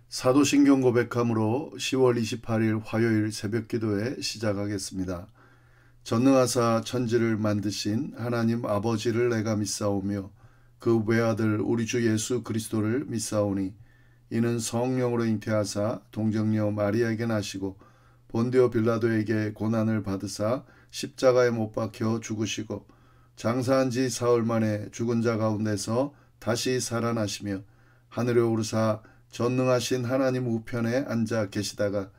사도신경 고백함으로 10월 28일 화요일 새벽기도회 시작하겠습니다. 전능하사 천지를 만드신 하나님 아버지를 내가 믿사오며 그 외아들 우리 주 예수 그리스도를 믿사오니 이는 성령으로 잉태하사 동정녀 마리아에게 나시고 본디오 빌라도에게 고난을 받으사 십자가에 못 박혀 죽으시고 장사한 지 사흘 만에 죽은 자 가운데서 다시 살아나시며 하늘에 오르사 전능하신 하나님 우편에 앉아 계시다가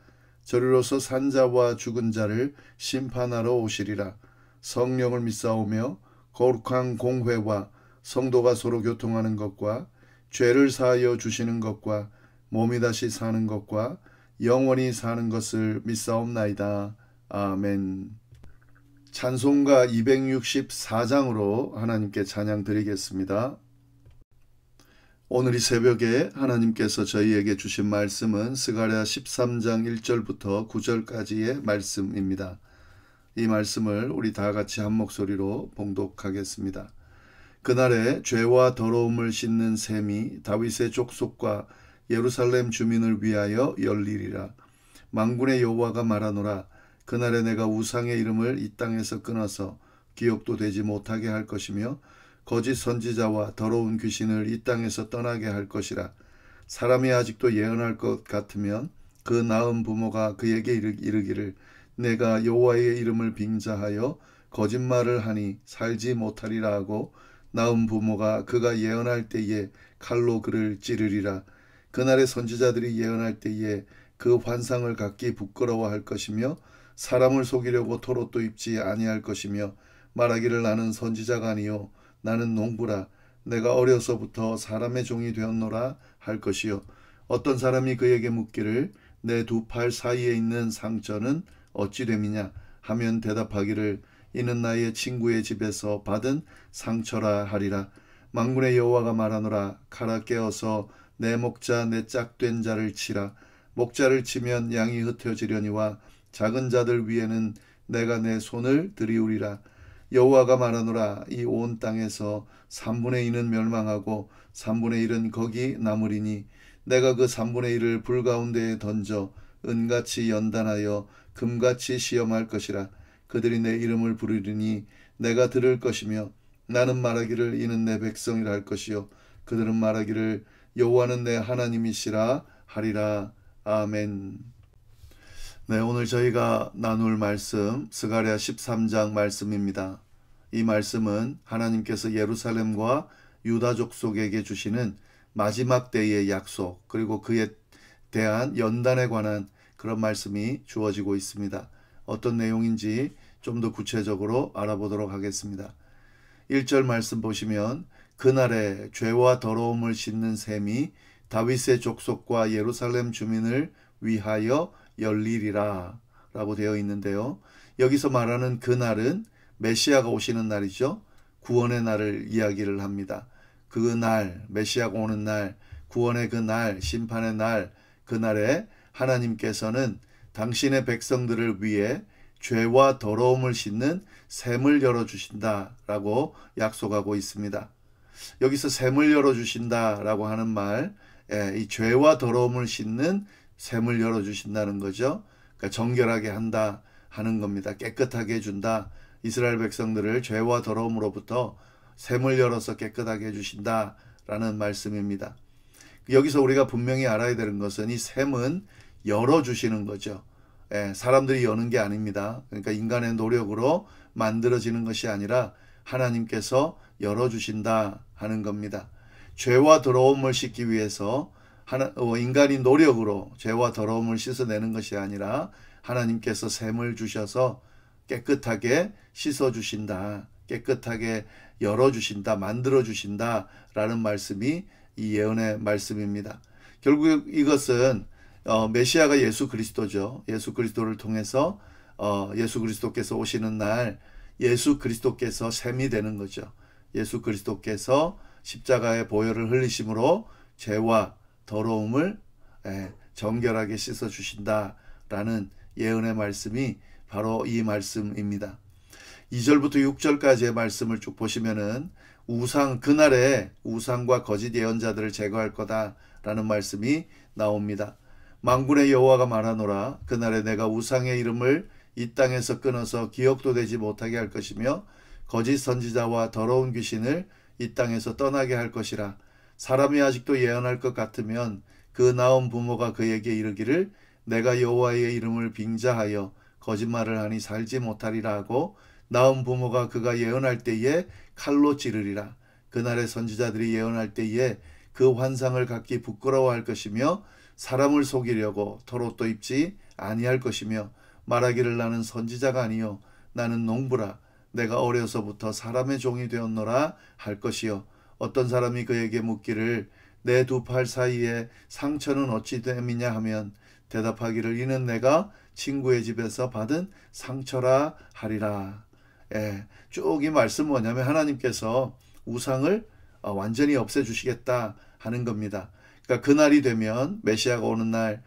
저리로서 산자와 죽은 자를 심판하러 오시리라. 성령을 믿사오며 거룩한 공회와 성도가 서로 교통하는 것과 죄를 사하여 주시는 것과 몸이 다시 사는 것과 영원히 사는 것을 믿사옵나이다. 아멘. 찬송가 264장으로 하나님께 찬양 드리겠습니다. 오늘 이 새벽에 하나님께서 저희에게 주신 말씀은 스가랴 13장 1절부터 9절까지의 말씀입니다. 이 말씀을 우리 다 같이 한 목소리로 봉독하겠습니다. 그날에 죄와 더러움을 씻는 셈이 다윗의 족속과 예루살렘 주민을 위하여 열리리라. 만군의 여호와가 말하노라. 그날에 내가 우상의 이름을 이 땅에서 끊어서 기억도 되지 못하게 할 것이며 거짓 선지자와 더러운 귀신을 이 땅에서 떠나게 할 것이라. 사람이 아직도 예언할 것 같으면 그 낳은 부모가 그에게 이르기를 내가 여호와의 이름을 빙자하여 거짓말을 하니 살지 못하리라 하고 낳은 부모가 그가 예언할 때에 칼로 그를 찌르리라. 그날의 선지자들이 예언할 때에 그 환상을 갖기 부끄러워할 것이며 사람을 속이려고 토롯도 입지 아니할 것이며 말하기를 나는 선지자가 아니요 나는 농부라. 내가 어려서부터 사람의 종이 되었노라 할 것이요. 어떤 사람이 그에게 묻기를 내 두 팔 사이에 있는 상처는 어찌 됨이냐 하면 대답하기를 이는 나의 친구의 집에서 받은 상처라 하리라. 만군의 여호와가 말하노라. 칼아 깨어서 내 목자 내 짝된 자를 치라. 목자를 치면 양이 흩어지려니와 작은 자들 위에는 내가 내 손을 들이우리라. 여호와가 말하노라. 이 온 땅에서 3분의 2는 멸망하고 3분의 1은 거기 남으리니 내가 그 3분의 1을 불 가운데에 던져 은같이 연단하여 금같이 시험할 것이라. 그들이 내 이름을 부르리니 내가 들을 것이며 나는 말하기를 이는 내 백성이라 할 것이요 그들은 말하기를 여호와는 내 하나님이시라 하리라. 아멘. 네, 오늘 저희가 나눌 말씀 스가랴 13장 말씀입니다. 이 말씀은 하나님께서 예루살렘과 유다 족속에게 주시는 마지막 때의 약속 그리고 그에 대한 연단에 관한 그런 말씀이 주어지고 있습니다. 어떤 내용인지 좀 더 구체적으로 알아보도록 하겠습니다. 1절 말씀 보시면 그날에 죄와 더러움을 씻는 셈이 다윗의 족속과 예루살렘 주민을 위하여 열리리라 라고 되어 있는데요. 여기서 말하는 그날은 메시아가 오시는 날이죠. 구원의 날을 이야기를 합니다. 그 날, 메시아가 오는 날, 구원의 그 날, 심판의 날, 그날에 하나님께서는 당신의 백성들을 위해 죄와 더러움을 씻는 샘을 열어주신다 라고 약속하고 있습니다. 여기서 샘을 열어주신다 라고 하는 말, 이 죄와 더러움을 씻는 샘을 열어주신다는 거죠. 그러니까 정결하게 한다 하는 겁니다. 깨끗하게 해준다. 이스라엘 백성들을 죄와 더러움으로부터 샘을 열어서 깨끗하게 해주신다 라는 말씀입니다. 여기서 우리가 분명히 알아야 되는 것은 이 샘은 열어주시는 거죠. 사람들이 여는 게 아닙니다. 그러니까 인간의 노력으로 만들어지는 것이 아니라 하나님께서 열어주신다 하는 겁니다. 죄와 더러움을 씻기 위해서 인간이 노력으로 죄와 더러움을 씻어내는 것이 아니라 하나님께서 샘을 주셔서 깨끗하게 씻어주신다. 깨끗하게 열어주신다. 만들어주신다 라는 말씀이 이 예언의 말씀입니다. 결국 이것은 메시아가 예수 그리스도죠. 예수 그리스도를 통해서 예수 그리스도께서 오시는 날 예수 그리스도께서 샘이 되는 거죠. 예수 그리스도께서 십자가의 보혈을 흘리심으로 죄와 더러움을 정결하게 씻어주신다라는 예언의 말씀이 바로 이 말씀입니다. 2절부터 6절까지의 말씀을 쭉 보시면은 그날에 우상과 거짓 예언자들을 제거할 거다 라는 말씀이 나옵니다. 만군의 여호와가 말하노라. 그날에 내가 우상의 이름을 이 땅에서 끊어서 기억도 되지 못하게 할 것이며 거짓 선지자와 더러운 귀신을 이 땅에서 떠나게 할 것이라. 사람이 아직도 예언할 것 같으면 그 나온 부모가 그에게 이르기를 내가 여호와의 이름을 빙자하여 거짓말을 하니 살지 못하리라 하고 나온 부모가 그가 예언할 때에 칼로 찌르리라. 그날의 선지자들이 예언할 때에 그 환상을 갖기 부끄러워할 것이며 사람을 속이려고 털옷도 입지 아니할 것이며 말하기를 나는 선지자가 아니요 나는 농부라. 내가 어려서부터 사람의 종이 되었노라 할 것이요. 어떤 사람이 그에게 묻기를 내 두 팔 사이에 상처는 어찌 됨이냐 하면 대답하기를 이는 내가 친구의 집에서 받은 상처라 하리라. 쭉 이 말씀 뭐냐면 하나님께서 우상을 완전히 없애주시겠다 하는 겁니다. 그러니까 그날이 되면 메시아가 오는 날,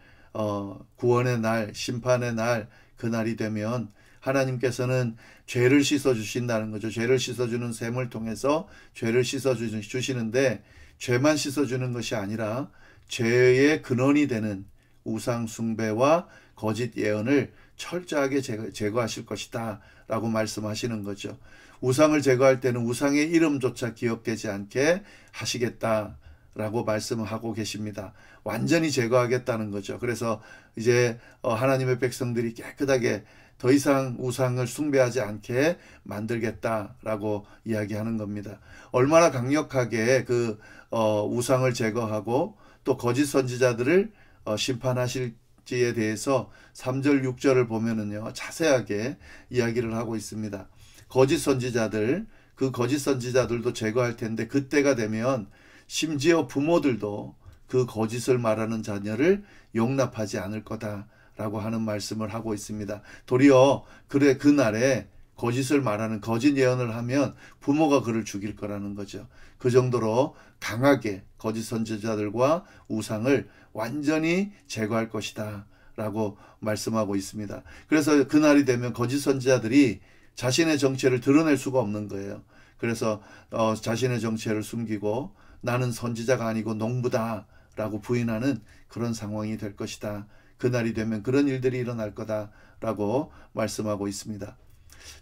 구원의 날, 심판의 날, 그날이 되면 하나님께서는 죄를 씻어주신다는 거죠. 죄를 씻어주는 셈을 통해서 죄를 씻어주시는데 죄만 씻어주는 것이 아니라 죄의 근원이 되는 우상 숭배와 거짓 예언을 철저하게 제거하실 것이다 라고 말씀하시는 거죠. 우상을 제거할 때는 우상의 이름조차 기억되지 않게 하시겠다 라고 말씀하고 계십니다. 완전히 제거하겠다는 거죠. 그래서 이제 하나님의 백성들이 깨끗하게 더 이상 우상을 숭배하지 않게 만들겠다라고 이야기하는 겁니다. 얼마나 강력하게 그 우상을 제거하고 또 거짓 선지자들을 심판하실지에 대해서 3절 6절을 보면은요 자세하게 이야기를 하고 있습니다. 거짓 선지자들, 그 거짓 선지자들도 제거할 텐데 그때가 되면 심지어 부모들도 그 거짓을 말하는 자녀를 용납하지 않을 거다라고 하는 말씀을 하고 있습니다. 도리어 그날에 거짓을 말하는 거짓 예언을 하면 부모가 그를 죽일 거라는 거죠. 그 정도로 강하게 거짓 선지자들과 우상을 완전히 제거할 것이다 라고 말씀하고 있습니다. 그래서 그날이 되면 거짓 선지자들이 자신의 정체를 드러낼 수가 없는 거예요. 그래서 자신의 정체를 숨기고 나는 선지자가 아니고 농부다 라고 부인하는 그런 상황이 될 것이다. 그날이 되면 그런 일들이 일어날 거다 라고 말씀하고 있습니다.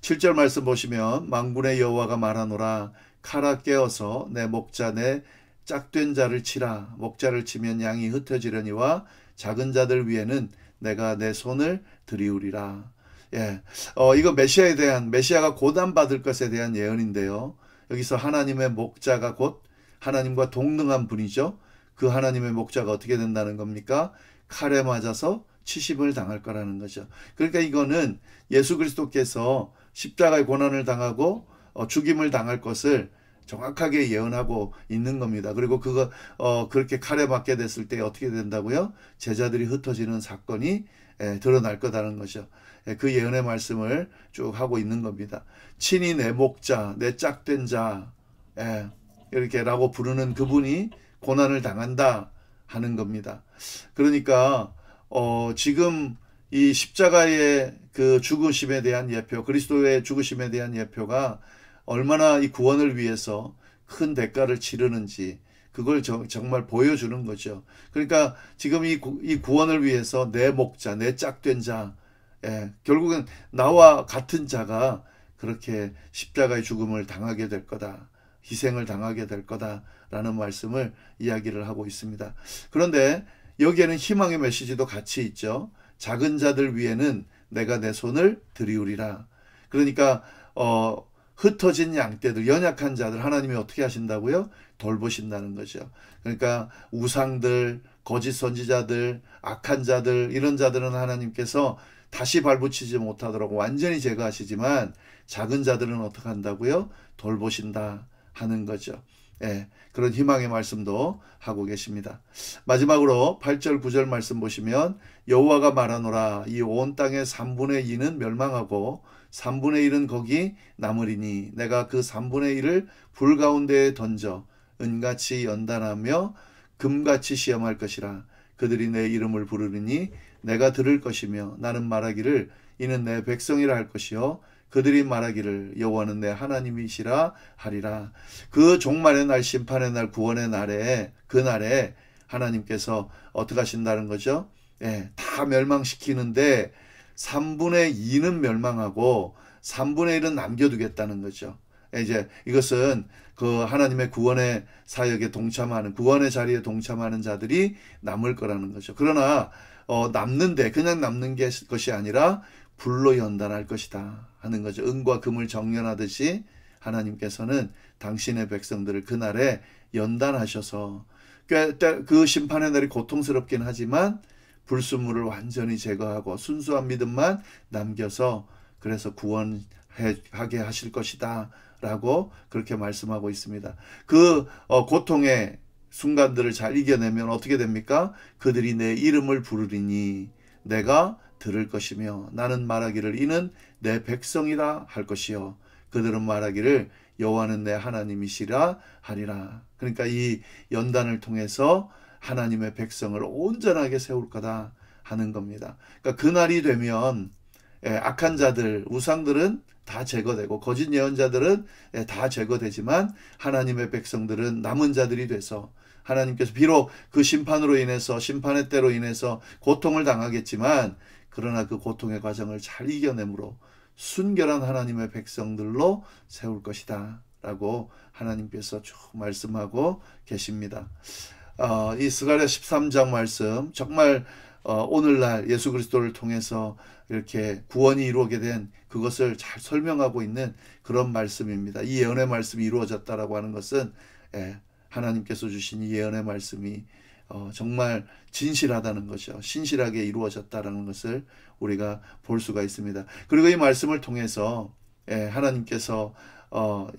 7절 말씀 보시면 만군의 여호와가 말하노라. 칼아 깨어서 내 목자 내 짝된 자를 치라. 목자를 치면 양이 흩어지려니와 작은 자들 위에는 내가 내 손을 들이우리라. 이거 메시아가 고난받을 것에 대한 예언인데요. 여기서 하나님의 목자가 곧 하나님과 동등한 분이죠. 그 하나님의 목자가 어떻게 된다는 겁니까? 칼에 맞아서 치심을 당할 거라는 거죠. 그러니까 이거는 예수 그리스도께서 십자가의 고난을 당하고 죽임을 당할 것을 정확하게 예언하고 있는 겁니다. 그리고 그렇게 칼에 맞게 됐을 때 어떻게 된다고요? 제자들이 흩어지는 사건이 드러날 거다는 거죠. 그 예언의 말씀을 쭉 하고 있는 겁니다. 친히 내 목자, 내 짝된 자, 이렇게라고 부르는 그분이 고난을 당한다 하는 겁니다. 그러니까 지금 이 십자가의 그 죽으심에 대한 예표, 그리스도의 죽으심에 대한 예표가 얼마나 이 구원을 위해서 큰 대가를 치르는지 그걸 정말 보여주는 거죠. 그러니까 지금 이 구원을 위해서 내 목자, 내 짝된 자, 결국은 나와 같은 자가 그렇게 십자가의 죽음을 당하게 될 거다. 희생을 당하게 될 거다라는 말씀을 이야기를 하고 있습니다. 그런데 여기에는 희망의 메시지도 같이 있죠. 작은 자들 위에는 내가 내 손을 들이우리라. 그러니까 흩어진 양떼들, 연약한 자들 하나님이 어떻게 하신다고요? 돌보신다는 거죠. 그러니까 우상들, 거짓 선지자들, 악한 자들, 이런 자들은 하나님께서 다시 발붙이지 못하도록 완전히 제거하시지만 작은 자들은 어떻게 한다고요? 돌보신다 하는 거죠. 그런 희망의 말씀도 하고 계십니다. 마지막으로 8절 9절 말씀 보시면 여호와가 말하노라. 이 온 땅의 3분의 2는 멸망하고 3분의 1은 거기 남으리니 내가 그 3분의 1을 불 가운데에 던져 은같이 연단하며 금같이 시험할 것이라. 그들이 내 이름을 부르리니 내가 들을 것이며 나는 말하기를 이는 내 백성이라 할 것이요 그들이 말하기를 여호와는 내 하나님이시라 하리라. 그 종말의 날, 심판의 날, 구원의 날에 그날에 하나님께서 어떻게 하신다는 거죠? 예, 다 멸망시키는데 3분의 2는 멸망하고 3분의 1은 남겨두겠다는 거죠. 이제 이것은 그 하나님의 구원의 사역에 동참하는, 구원의 자리에 동참하는 자들이 남을 거라는 거죠. 그러나 남는데 그냥 남는 것이 아니라 불로 연단할 것이다 하는 거죠. 은과 금을 정련하듯이 하나님께서는 당신의 백성들을 그날에 연단하셔서 그 심판의 날이 고통스럽긴 하지만 불순물을 완전히 제거하고 순수한 믿음만 남겨서 그래서 구원하게 하실 것이다 라고 그렇게 말씀하고 있습니다. 그 고통의 순간들을 잘 이겨내면 어떻게 됩니까? 그들이 내 이름을 부르리니 내가 들을 것이며 나는 말하기를 이는 내 백성이라 할 것이요 그들은 말하기를 여호와는 내 하나님이시라 하리라. 그러니까 이 연단을 통해서 하나님의 백성을 온전하게 세울 거다 하는 겁니다. 그러니까 그날이 되면 악한 자들, 우상들은 다 제거되고 거짓 예언자들은 다 제거되지만 하나님의 백성들은 남은 자들이 돼서 하나님께서 비록 그 심판으로 인해서 심판의 때로 인해서 고통을 당하겠지만 그러나 그 고통의 과정을 잘 이겨내므로 순결한 하나님의 백성들로 세울 것이다 라고 하나님께서 쭉 말씀하고 계십니다. 이 스가랴 13장 말씀 정말 오늘날 예수 그리스도를 통해서 이렇게 구원이 이루어지게 된 그것을 잘 설명하고 있는 그런 말씀입니다. 이 예언의 말씀이 이루어졌다라고 하는 것은 하나님께서 주신 이 예언의 말씀이 정말 진실하다는 것이죠. 신실하게 이루어졌다라는 것을 우리가 볼 수가 있습니다. 그리고 이 말씀을 통해서 하나님께서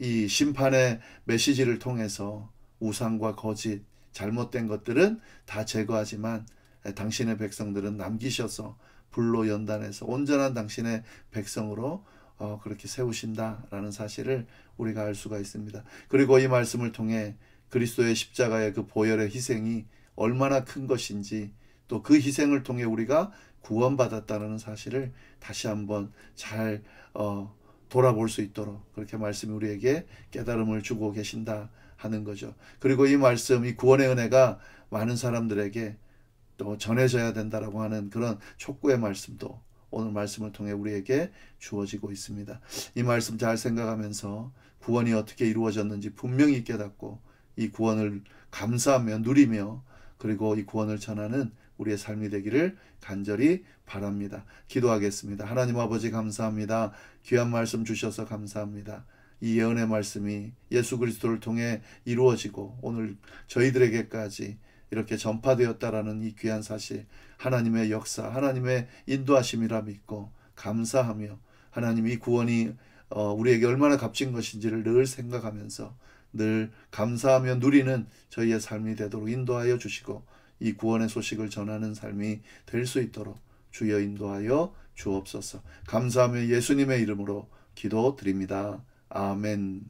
이 심판의 메시지를 통해서 우상과 거짓, 잘못된 것들은 다 제거하지만 당신의 백성들은 남기셔서 불로 연단해서 온전한 당신의 백성으로 그렇게 세우신다라는 사실을 우리가 알 수가 있습니다. 그리고 이 말씀을 통해 그리스도의 십자가의 그 보혈의 희생이 얼마나 큰 것인지 또 그 희생을 통해 우리가 구원받았다는 사실을 다시 한번 잘 돌아볼 수 있도록 그렇게 말씀이 우리에게 깨달음을 주고 계신다 하는 거죠. 그리고 이 말씀, 이 구원의 은혜가 많은 사람들에게 또 전해져야 된다라고 하는 그런 촉구의 말씀도 오늘 말씀을 통해 우리에게 주어지고 있습니다. 이 말씀 잘 생각하면서 구원이 어떻게 이루어졌는지 분명히 깨닫고 이 구원을 감사하며 누리며 그리고 이 구원을 전하는 우리의 삶이 되기를 간절히 바랍니다. 기도하겠습니다. 하나님 아버지 감사합니다. 귀한 말씀 주셔서 감사합니다. 이 예언의 말씀이 예수 그리스도를 통해 이루어지고 오늘 저희들에게까지 이렇게 전파되었다라는 이 귀한 사실, 하나님의 역사, 하나님의 인도하심이라 믿고 감사하며 하나님 이 구원이 우리에게 얼마나 값진 것인지를 늘 생각하면서 늘 감사하며 누리는 저희의 삶이 되도록 인도하여 주시고 이 구원의 소식을 전하는 삶이 될 수 있도록 주여 인도하여 주옵소서. 감사하며 예수님의 이름으로 기도드립니다. 아멘.